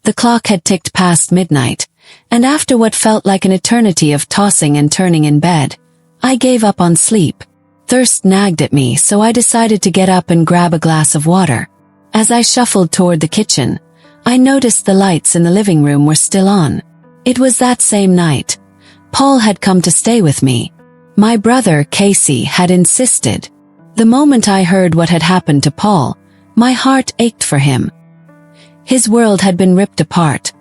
The clock had ticked past midnight, and after what felt like an eternity of tossing and turning in bed, I gave up on sleep. Thirst nagged at me, so I decided to get up and grab a glass of water. As I shuffled toward the kitchen, I noticed the lights in the living room were still on. It was that same night. Paul had come to stay with me. My brother, Casey, had insisted. The moment I heard what had happened to Paul, my heart ached for him. His world had been ripped apart.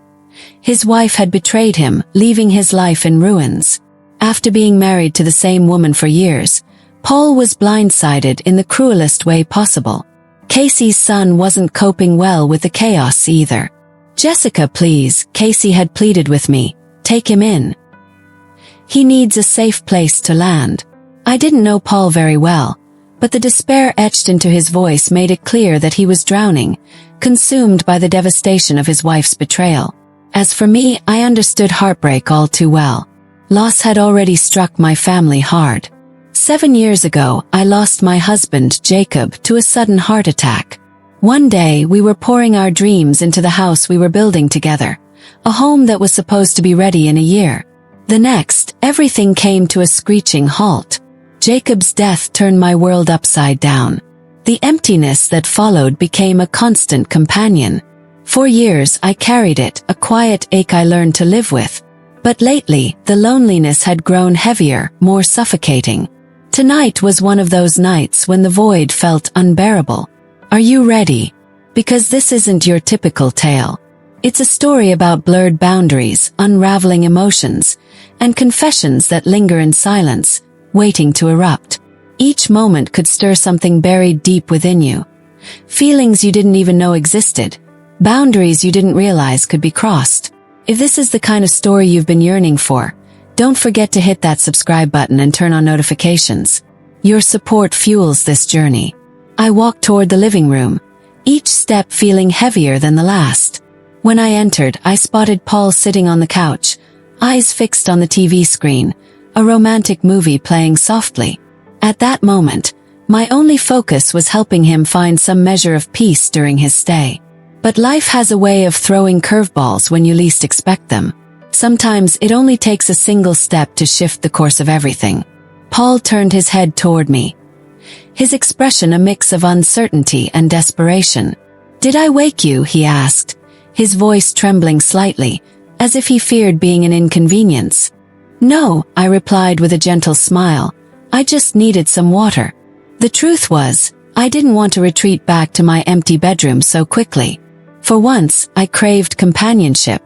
His wife had betrayed him, leaving his life in ruins. After being married to the same woman for years, Paul was blindsided in the cruelest way possible. Casey's son wasn't coping well with the chaos either. "Jessica, please," Casey had pleaded with me. "Take him in. He needs a safe place to land." I didn't know Paul very well, but the despair etched into his voice made it clear that he was drowning, consumed by the devastation of his wife's betrayal. As for me, I understood heartbreak all too well. Loss had already struck my family hard. 7 years ago, I lost my husband, Jacob, to a sudden heart attack. One day, we were pouring our dreams into the house we were building together, a home that was supposed to be ready in a year. The next, everything came to a screeching halt. Jacob's death turned my world upside down. The emptiness that followed became a constant companion. For years, I carried it, a quiet ache I learned to live with. But lately, the loneliness had grown heavier, more suffocating. Tonight was one of those nights when the void felt unbearable. Are you ready? Because this isn't your typical tale. It's a story about blurred boundaries, unraveling emotions, and confessions that linger in silence, waiting to erupt. Each moment could stir something buried deep within you. Feelings you didn't even know existed. Boundaries you didn't realize could be crossed. If this is the kind of story you've been yearning for, don't forget to hit that subscribe button and turn on notifications. Your support fuels this journey. I walked toward the living room, each step feeling heavier than the last. When I entered, I spotted Paul sitting on the couch, eyes fixed on the TV screen, a romantic movie playing softly. At that moment, my only focus was helping him find some measure of peace during his stay. But life has a way of throwing curveballs when you least expect them. Sometimes it only takes a single step to shift the course of everything. Paul turned his head toward me, his expression a mix of uncertainty and desperation. "Did I wake you?" he asked, his voice trembling slightly, as if he feared being an inconvenience. "No," I replied with a gentle smile. "I just needed some water." The truth was, I didn't want to retreat back to my empty bedroom so quickly. For once, I craved companionship,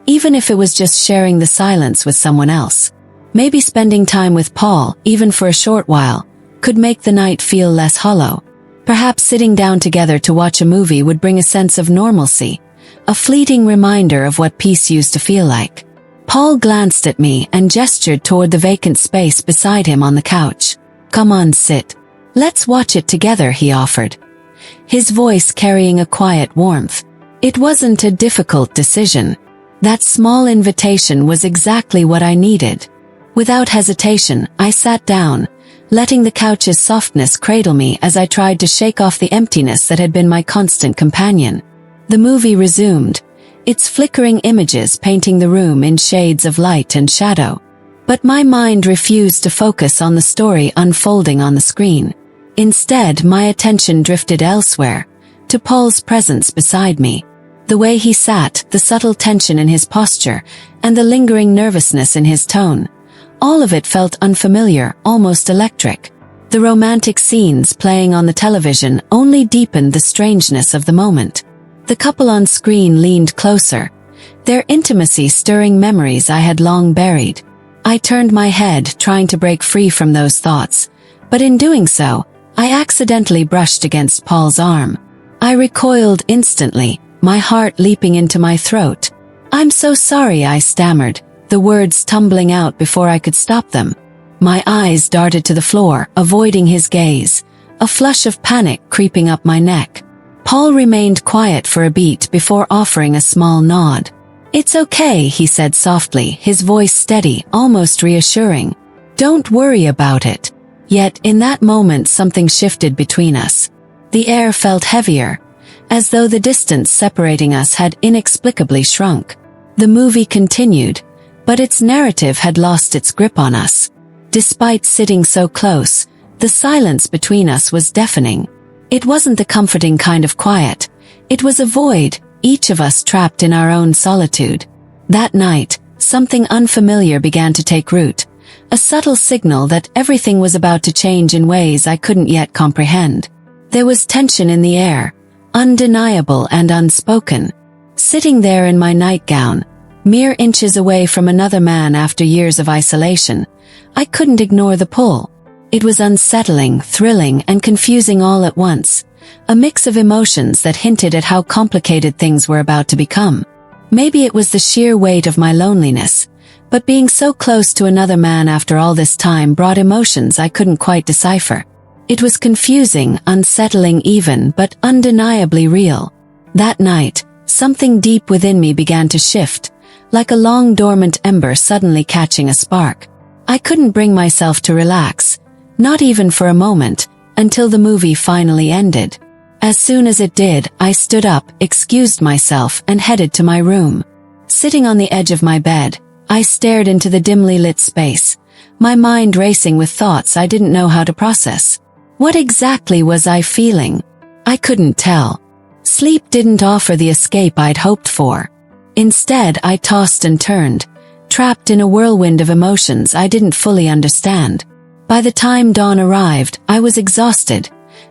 even if it was just sharing the silence with someone else. Maybe spending time with Paul, even for a short while, could make the night feel less hollow. Perhaps sitting down together to watch a movie would bring a sense of normalcy, a fleeting reminder of what peace used to feel like. Paul glanced at me and gestured toward the vacant space beside him on the couch. "Come on, sit. Let's watch it together," he offered, his voice carrying a quiet warmth. It wasn't a difficult decision. That small invitation was exactly what I needed. Without hesitation, I sat down, letting the couch's softness cradle me as I tried to shake off the emptiness that had been my constant companion. The movie resumed, its flickering images painting the room in shades of light and shadow. But my mind refused to focus on the story unfolding on the screen. Instead, my attention drifted elsewhere, to Paul's presence beside me. The way he sat, the subtle tension in his posture, and the lingering nervousness in his tone. All of it felt unfamiliar, almost electric. The romantic scenes playing on the television only deepened the strangeness of the moment. The couple on screen leaned closer, their intimacy stirring memories I had long buried. I turned my head, trying to break free from those thoughts, but in doing so, I accidentally brushed against Paul's arm. I recoiled instantly, my heart leaping into my throat. "I'm so sorry," I stammered, the words tumbling out before I could stop them. My eyes darted to the floor, avoiding his gaze, a flush of panic creeping up my neck. Paul remained quiet for a beat before offering a small nod. "It's okay," he said softly, his voice steady, almost reassuring. "Don't worry about it." Yet in that moment something shifted between us. The air felt heavier, as though the distance separating us had inexplicably shrunk. The movie continued, but its narrative had lost its grip on us. Despite sitting so close, the silence between us was deafening. It wasn't the comforting kind of quiet. It was a void, each of us trapped in our own solitude. That night, something unfamiliar began to take root, a subtle signal that everything was about to change in ways I couldn't yet comprehend. There was tension in the air, undeniable and unspoken. Sitting there in my nightgown, mere inches away from another man after years of isolation, I couldn't ignore the pull. It was unsettling, thrilling, and confusing all at once, a mix of emotions that hinted at how complicated things were about to become. Maybe it was the sheer weight of my loneliness, but being so close to another man after all this time brought emotions I couldn't quite decipher. It was confusing, unsettling even, but undeniably real. That night, something deep within me began to shift, like a long dormant ember suddenly catching a spark. I couldn't bring myself to relax, not even for a moment, until the movie finally ended. As soon as it did, I stood up, excused myself, and headed to my room. Sitting on the edge of my bed, I stared into the dimly lit space, my mind racing with thoughts I didn't know how to process. What exactly was I feeling? I couldn't tell. Sleep didn't offer the escape I'd hoped for. Instead, I tossed and turned, trapped in a whirlwind of emotions I didn't fully understand. By the time dawn arrived, I was exhausted,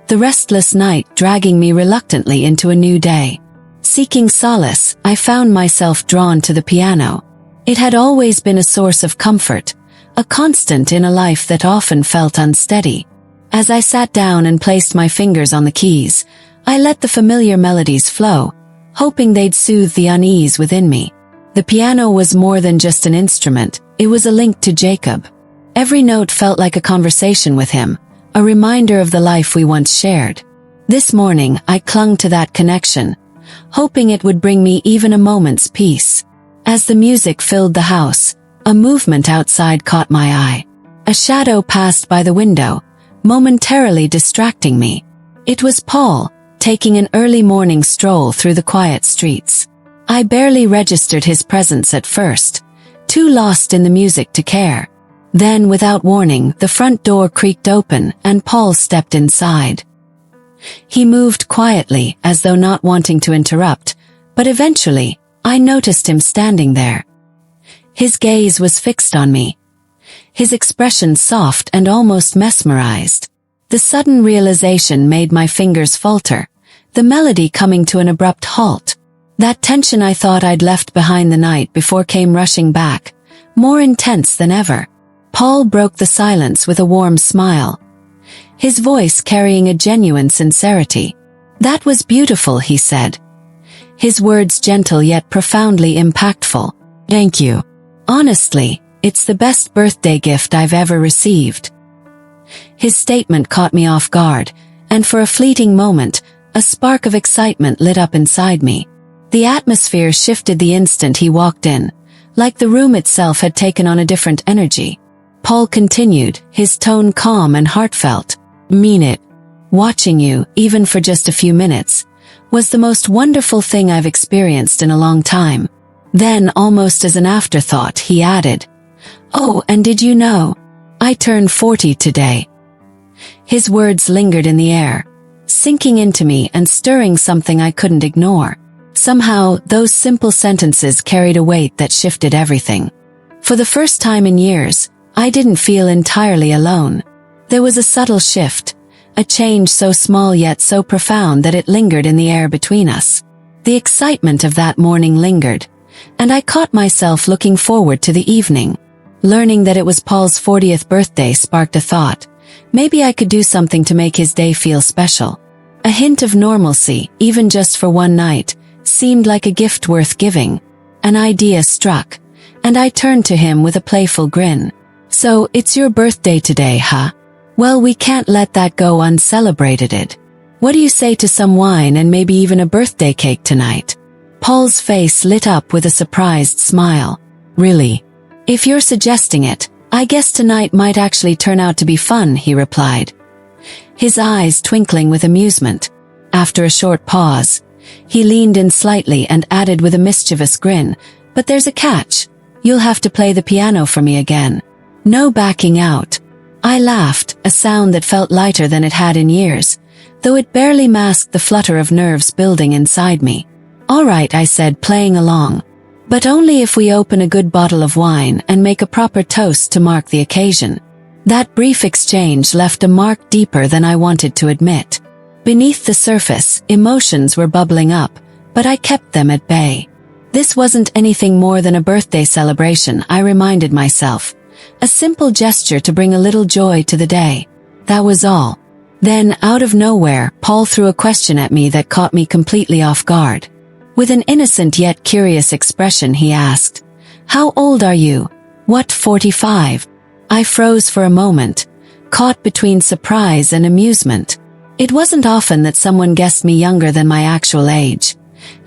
the restless night dragging me reluctantly into a new day. Seeking solace, I found myself drawn to the piano. It had always been a source of comfort, a constant in a life that often felt unsteady. As I sat down and placed my fingers on the keys, I let the familiar melodies flow, hoping they'd soothe the unease within me. The piano was more than just an instrument, it was a link to Jacob. Every note felt like a conversation with him, a reminder of the life we once shared. This morning, I clung to that connection, hoping it would bring me even a moment's peace. As the music filled the house, a movement outside caught my eye. A shadow passed by the window, momentarily distracting me. It was Paul, taking an early morning stroll through the quiet streets. I barely registered his presence at first, too lost in the music to care. Then, without warning, the front door creaked open and Paul stepped inside. He moved quietly, as though not wanting to interrupt, but eventually, I noticed him standing there. His gaze was fixed on me, his expression soft and almost mesmerized. The sudden realization made my fingers falter, the melody coming to an abrupt halt. That tension I thought I'd left behind the night before came rushing back, more intense than ever. Paul broke the silence with a warm smile, his voice carrying a genuine sincerity. "That was beautiful," he said, his words gentle yet profoundly impactful. "Thank you. Honestly, it's the best birthday gift I've ever received." His statement caught me off guard, and for a fleeting moment, a spark of excitement lit up inside me. The atmosphere shifted the instant he walked in, like the room itself had taken on a different energy. Paul continued, his tone calm and heartfelt. "Mean it. Watching you, even for just a few minutes, was the most wonderful thing I've experienced in a long time." Then, almost as an afterthought, he added, "Oh, and did you know? I turned 40 today." His words lingered in the air, sinking into me and stirring something I couldn't ignore. Somehow, those simple sentences carried a weight that shifted everything. For the first time in years, I didn't feel entirely alone. There was a subtle shift, a change so small yet so profound that it lingered in the air between us. The excitement of that morning lingered, and I caught myself looking forward to the evening. Learning that it was Paul's 40th birthday sparked a thought. Maybe I could do something to make his day feel special. A hint of normalcy, even just for one night, seemed like a gift worth giving. An idea struck, and I turned to him with a playful grin. "So, it's your birthday today, huh? Well, we can't let that go uncelebrated. What do you say to some wine and maybe even a birthday cake tonight?" Paul's face lit up with a surprised smile. "Really? If you're suggesting it, I guess tonight might actually turn out to be fun," he replied, his eyes twinkling with amusement. After a short pause, He leaned in slightly and added with a mischievous grin, "But there's a catch. You'll have to play the piano for me again. No backing out." I laughed, a sound that felt lighter than it had in years, though it barely masked the flutter of nerves building inside me. "All right," I said, playing along. "But only if we open a good bottle of wine and make a proper toast to mark the occasion." That brief exchange left a mark deeper than I wanted to admit. Beneath the surface, emotions were bubbling up, but I kept them at bay. This wasn't anything more than a birthday celebration, I reminded myself. A simple gesture to bring a little joy to the day. That was all. Then, out of nowhere, Paul threw a question at me that caught me completely off guard. With an innocent yet curious expression, he asked, "How old are you?" "What, 45? I froze for a moment, caught between surprise and amusement. It wasn't often that someone guessed me younger than my actual age,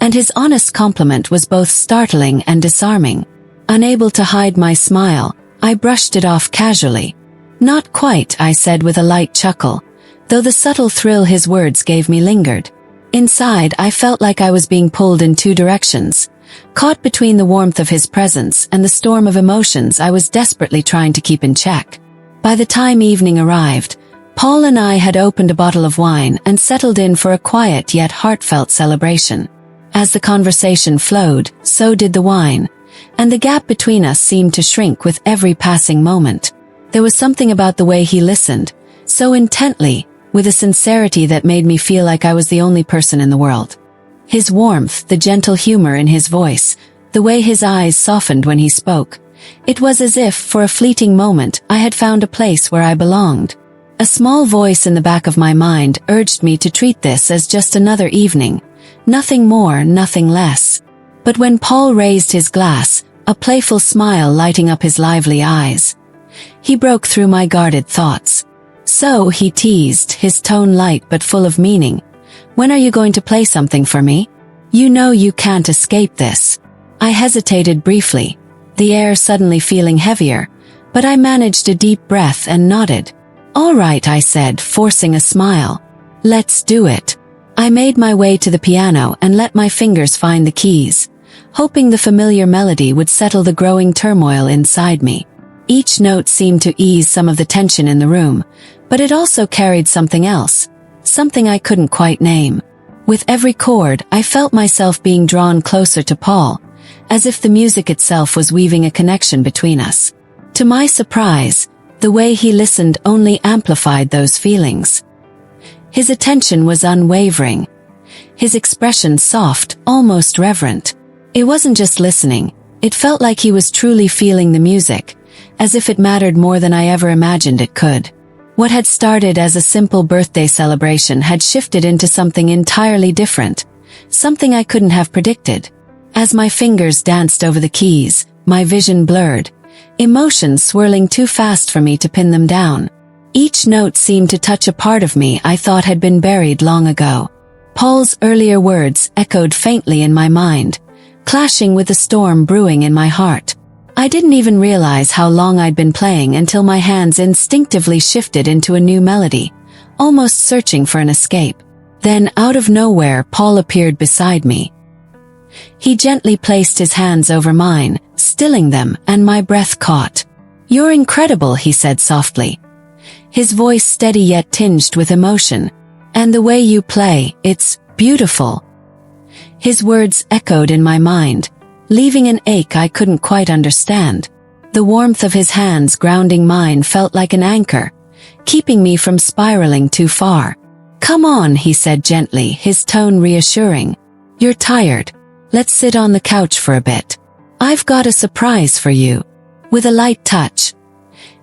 and his honest compliment was both startling and disarming. Unable to hide my smile, I brushed it off casually. "Not quite," I said with a light chuckle, though the subtle thrill his words gave me lingered. Inside, I felt like I was being pulled in two directions, caught between the warmth of his presence and the storm of emotions I was desperately trying to keep in check. By the time evening arrived, Paul and I had opened a bottle of wine and settled in for a quiet yet heartfelt celebration. As the conversation flowed, so did the wine, and the gap between us seemed to shrink with every passing moment. There was something about the way he listened, so intently, with a sincerity that made me feel like I was the only person in the world. His warmth, the gentle humor in his voice, the way his eyes softened when he spoke. It was as if, for a fleeting moment, I had found a place where I belonged. A small voice in the back of my mind urged me to treat this as just another evening. Nothing more, nothing less. But when Paul raised his glass, a playful smile lighting up his lively eyes, he broke through my guarded thoughts. "So," he teased, his tone light but full of meaning, "when are you going to play something for me? You know you can't escape this." I hesitated briefly, the air suddenly feeling heavier, but I managed a deep breath and nodded. "All right," I said, forcing a smile. "Let's do it." I made my way to the piano and let my fingers find the keys, hoping the familiar melody would settle the growing turmoil inside me. Each note seemed to ease some of the tension in the room, but it also carried something else, something I couldn't quite name. With every chord, I felt myself being drawn closer to Paul, as if the music itself was weaving a connection between us. To my surprise, the way he listened only amplified those feelings. His attention was unwavering, his expression soft, almost reverent. It wasn't just listening, it felt like he was truly feeling the music, as if it mattered more than I ever imagined it could. What had started as a simple birthday celebration had shifted into something entirely different, something I couldn't have predicted. As my fingers danced over the keys, my vision blurred, emotions swirling too fast for me to pin them down. Each note seemed to touch a part of me I thought had been buried long ago. Paul's earlier words echoed faintly in my mind, clashing with the storm brewing in my heart. I didn't even realize how long I'd been playing until my hands instinctively shifted into a new melody, almost searching for an escape. Then, out of nowhere, Paul appeared beside me. He gently placed his hands over mine, stilling them, and my breath caught. "You're incredible," he said softly, his voice steady yet tinged with emotion. "And the way you play, it's beautiful." His words echoed in my mind, leaving an ache I couldn't quite understand. The warmth of his hands grounding mine felt like an anchor, keeping me from spiraling too far. "Come on," he said gently, his tone reassuring. "You're tired. Let's sit on the couch for a bit. I've got a surprise for you." With a light touch,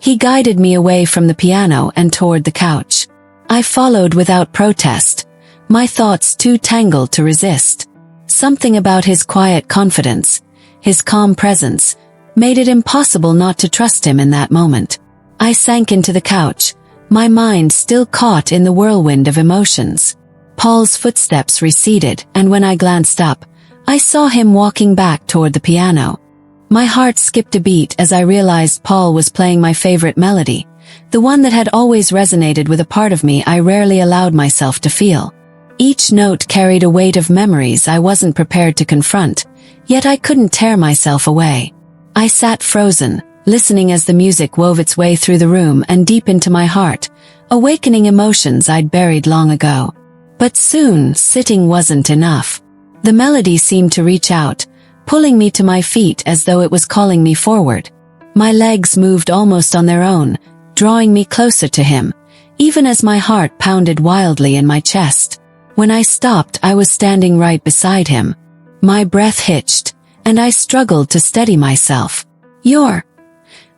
he guided me away from the piano and toward the couch. I followed without protest, my thoughts too tangled to resist. Something about his quiet confidence, his calm presence, made it impossible not to trust him in that moment. I sank into the couch, my mind still caught in the whirlwind of emotions. Paul's footsteps receded, and when I glanced up, I saw him walking back toward the piano. My heart skipped a beat as I realized Paul was playing my favorite melody, the one that had always resonated with a part of me I rarely allowed myself to feel. Each note carried a weight of memories I wasn't prepared to confront, yet I couldn't tear myself away. I sat frozen, listening as the music wove its way through the room and deep into my heart, awakening emotions I'd buried long ago. But soon, sitting wasn't enough. The melody seemed to reach out, pulling me to my feet as though it was calling me forward. My legs moved almost on their own, drawing me closer to him, even as my heart pounded wildly in my chest. When I stopped, I was standing right beside him. My breath hitched, and I struggled to steady myself. "You're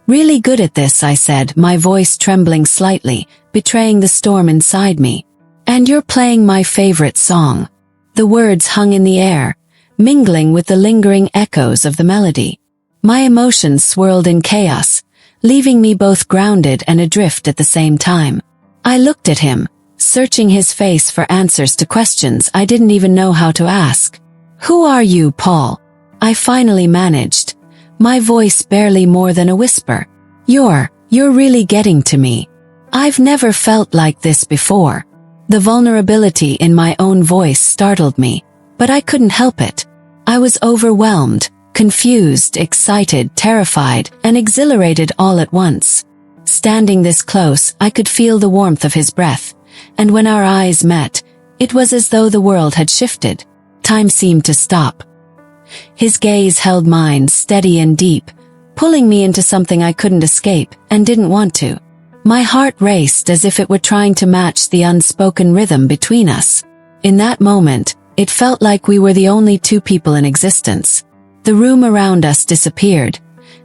really good at this," I said, my voice trembling slightly, betraying the storm inside me. "And you're playing my favorite song." The words hung in the air, mingling with the lingering echoes of the melody. My emotions swirled in chaos, leaving me both grounded and adrift at the same time. I looked at him, searching his face for answers to questions I didn't even know how to ask. "Who are you, Paul?" I finally managed, my voice barely more than a whisper. You're really getting to me. I've never felt like this before." The vulnerability in my own voice startled me, but I couldn't help it. I was overwhelmed, confused, excited, terrified, and exhilarated all at once. Standing this close, I could feel the warmth of his breath, and when our eyes met, it was as though the world had shifted. Time seemed to stop. His gaze held mine steady and deep, pulling me into something I couldn't escape and didn't want to. My heart raced as if it were trying to match the unspoken rhythm between us. In that moment, it felt like we were the only two people in existence. The room around us disappeared,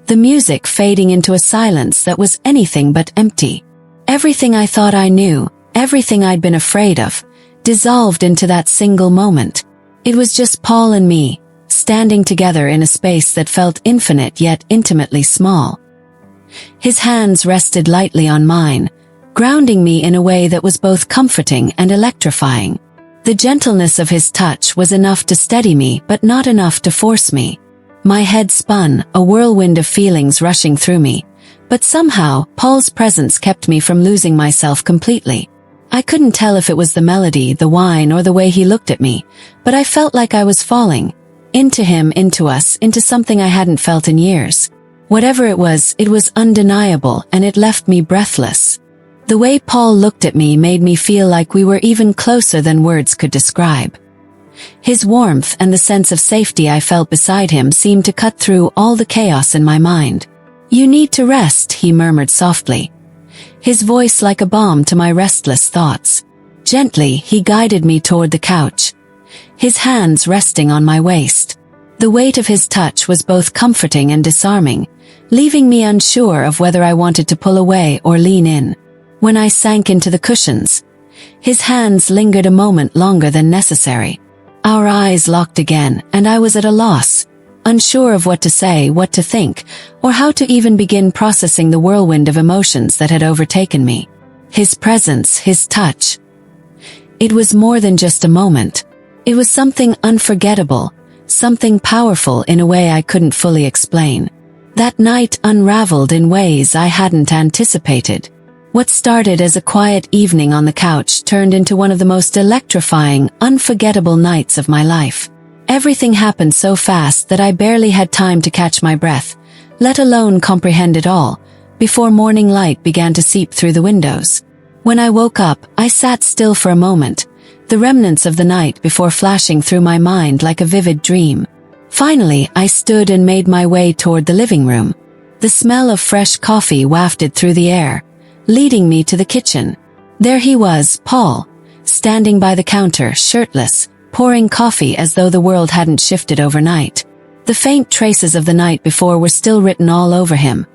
the music fading into a silence that was anything but empty. Everything I thought I knew, everything I'd been afraid of, dissolved into that single moment. It was just Paul and me, standing together in a space that felt infinite yet intimately small. His hands rested lightly on mine, grounding me in a way that was both comforting and electrifying. The gentleness of his touch was enough to steady me, but not enough to force me. My head spun, a whirlwind of feelings rushing through me, but somehow, Paul's presence kept me from losing myself completely. I couldn't tell if it was the melody, the wine, or the way he looked at me, but I felt like I was falling. Into him, into us, into something I hadn't felt in years. Whatever it was undeniable, and it left me breathless. The way Paul looked at me made me feel like we were even closer than words could describe. His warmth and the sense of safety I felt beside him seemed to cut through all the chaos in my mind. "You need to rest," he murmured softly, his voice like a balm to my restless thoughts. Gently, he guided me toward the couch, his hands resting on my waist. The weight of his touch was both comforting and disarming, leaving me unsure of whether I wanted to pull away or lean in. When I sank into the cushions, his hands lingered a moment longer than necessary. Our eyes locked again, and I was at a loss, unsure of what to say, what to think, or how to even begin processing the whirlwind of emotions that had overtaken me. His presence, his touch. It was more than just a moment. It was something unforgettable, something powerful in a way I couldn't fully explain. That night unraveled in ways I hadn't anticipated. What started as a quiet evening on the couch turned into one of the most electrifying, unforgettable nights of my life. Everything happened so fast that I barely had time to catch my breath, let alone comprehend it all, before morning light began to seep through the windows. When I woke up, I sat still for a moment, the remnants of the night before flashing through my mind like a vivid dream. Finally, I stood and made my way toward the living room. The smell of fresh coffee wafted through the air, leading me to the kitchen. There he was, Paul, standing by the counter, shirtless, pouring coffee as though the world hadn't shifted overnight. The faint traces of the night before were still written all over him.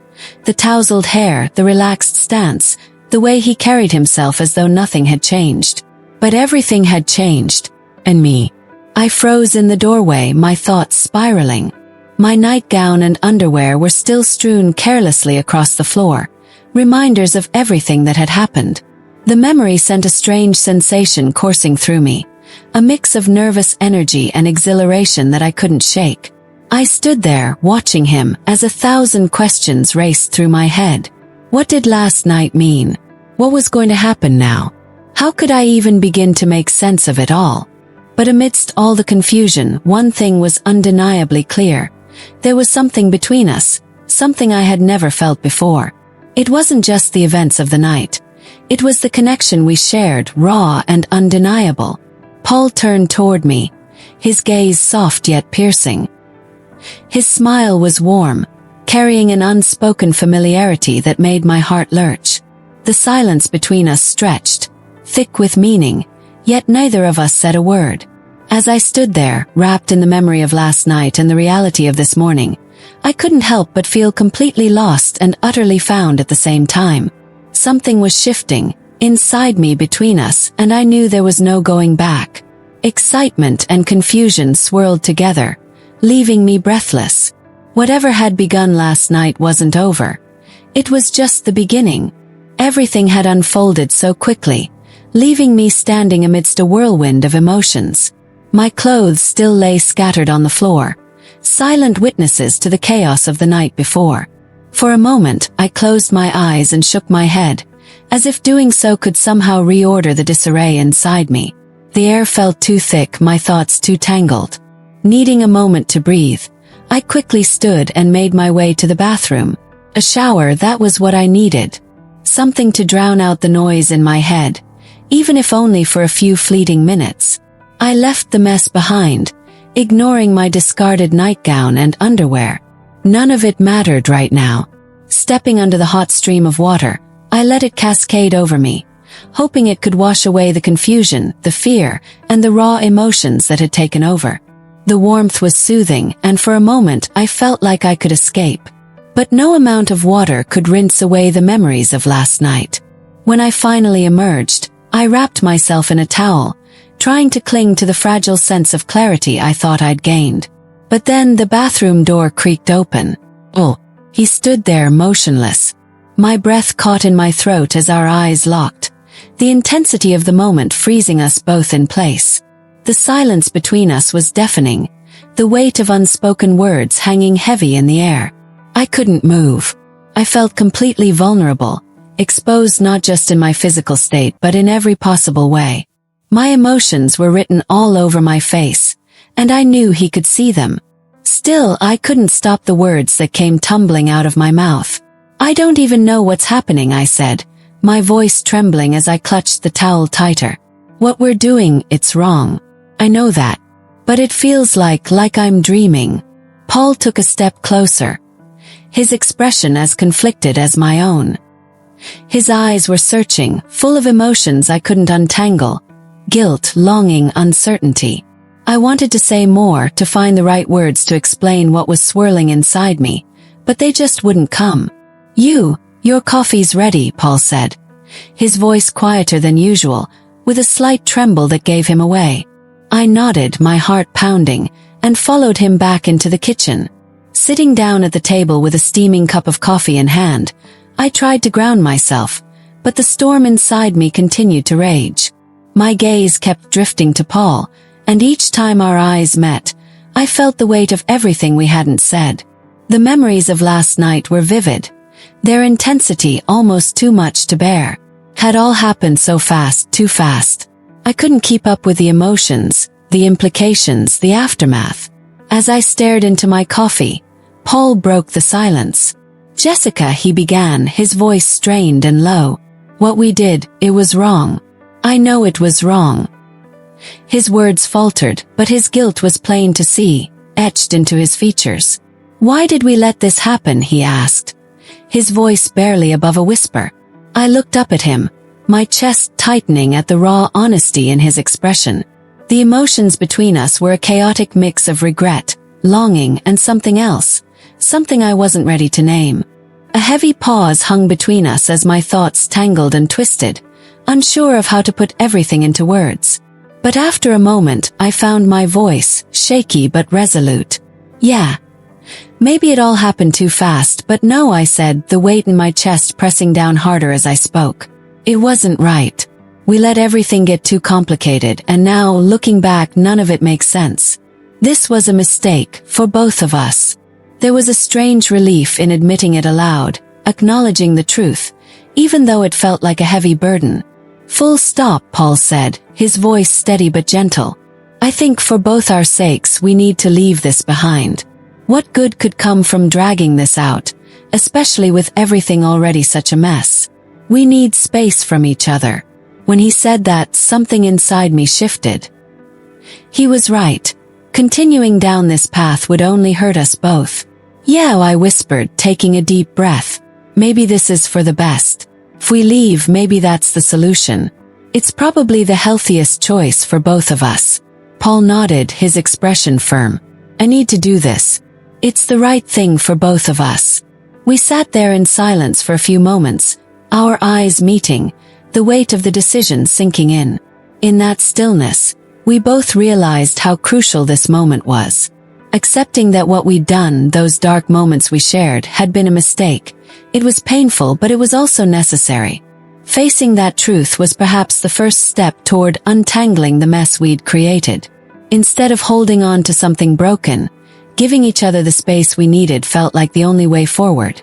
The tousled hair, the relaxed stance, the way he carried himself as though nothing had changed. But everything had changed. And me. I froze in the doorway, my thoughts spiraling. My nightgown and underwear were still strewn carelessly across the floor, reminders of everything that had happened. The memory sent a strange sensation coursing through me, a mix of nervous energy and exhilaration that I couldn't shake. I stood there, watching him, as 1,000 questions raced through my head. What did last night mean? What was going to happen now? How could I even begin to make sense of it all? But amidst all the confusion, one thing was undeniably clear. There was something between us, something I had never felt before. It wasn't just the events of the night. It was the connection we shared, raw and undeniable. Paul turned toward me, his gaze soft yet piercing. His smile was warm, carrying an unspoken familiarity that made my heart lurch. The silence between us stretched, thick with meaning, yet neither of us said a word. As I stood there, wrapped in the memory of last night and the reality of this morning, I couldn't help but feel completely lost and utterly found at the same time. Something was shifting inside me between us, and I knew there was no going back. Excitement and confusion swirled together, leaving me breathless. Whatever had begun last night wasn't over. It was just the beginning. Everything had unfolded so quickly, leaving me standing amidst a whirlwind of emotions. My clothes still lay scattered on the floor, silent witnesses to the chaos of the night before. For a moment, I closed my eyes and shook my head, as if doing so could somehow reorder the disarray inside me. The air felt too thick, my thoughts too tangled. Needing a moment to breathe, I quickly stood and made my way to the bathroom. A shower, that was what I needed. Something to drown out the noise in my head, even if only for a few fleeting minutes. I left the mess behind, ignoring my discarded nightgown and underwear. None of it mattered right now. Stepping under the hot stream of water, I let it cascade over me, hoping it could wash away the confusion, the fear, and the raw emotions that had taken over. The warmth was soothing, and for a moment I felt like I could escape. But no amount of water could rinse away the memories of last night. When I finally emerged, I wrapped myself in a towel, trying to cling to the fragile sense of clarity I thought I'd gained. But then the bathroom door creaked open. Oh, he stood there motionless. My breath caught in my throat as our eyes locked, the intensity of the moment freezing us both in place. The silence between us was deafening, the weight of unspoken words hanging heavy in the air. I couldn't move. I felt completely vulnerable, exposed not just in my physical state but in every possible way. My emotions were written all over my face, and I knew he could see them. Still, I couldn't stop the words that came tumbling out of my mouth. "I don't even know what's happening," I said, my voice trembling as I clutched the towel tighter. "What we're doing, it's wrong. I know that. But it feels like I'm dreaming." Paul took a step closer, his expression as conflicted as my own. His eyes were searching, full of emotions I couldn't untangle. Guilt, longing, uncertainty. I wanted to say more, to find the right words to explain what was swirling inside me, but they just wouldn't come. Your coffee's ready," Paul said, his voice quieter than usual, with a slight tremble that gave him away. I nodded, my heart pounding, and followed him back into the kitchen. Sitting down at the table with a steaming cup of coffee in hand, I tried to ground myself, but the storm inside me continued to rage. My gaze kept drifting to Paul, and each time our eyes met, I felt the weight of everything we hadn't said. The memories of last night were vivid, their intensity almost too much to bear. Had all happened so fast, too fast. I couldn't keep up with the emotions, the implications, the aftermath. As I stared into my coffee, Paul broke the silence. "Jessica," he began, his voice strained and low. "What we did, it was wrong. I know it was wrong." His words faltered, but his guilt was plain to see, etched into his features. "Why did we let this happen?" he asked, his voice barely above a whisper. I looked up at him, my chest tightening at the raw honesty in his expression. The emotions between us were a chaotic mix of regret, longing, and something else, something I wasn't ready to name. A heavy pause hung between us as my thoughts tangled and twisted, unsure of how to put everything into words. But after a moment, I found my voice, shaky but resolute. "Yeah. Maybe it all happened too fast, but no," I said, the weight in my chest pressing down harder as I spoke. "It wasn't right. We let everything get too complicated, and now, looking back, none of it makes sense. This was a mistake, for both of us." There was a strange relief in admitting it aloud, acknowledging the truth, even though it felt like a heavy burden. Full stop, Paul said, his voice steady but gentle. I think for both our sakes we need to leave this behind. What good could come from dragging this out, especially with everything already such a mess? We need space from each other. When he said that, something inside me shifted. He was right. Continuing down this path would only hurt us both. Yeah, I whispered, taking a deep breath. Maybe this is for the best. If we leave, maybe that's the solution. It's probably the healthiest choice for both of us. Paul nodded, his expression firm. I need to do this. It's the right thing for both of us. We sat there in silence for a few moments, our eyes meeting, the weight of the decision sinking in. In that stillness, we both realized how crucial this moment was. Accepting that what we'd done, those dark moments we shared, had been a mistake. It was painful, but it was also necessary. Facing that truth was perhaps the first step toward untangling the mess we'd created. Instead of holding on to something broken, giving each other the space we needed felt like the only way forward.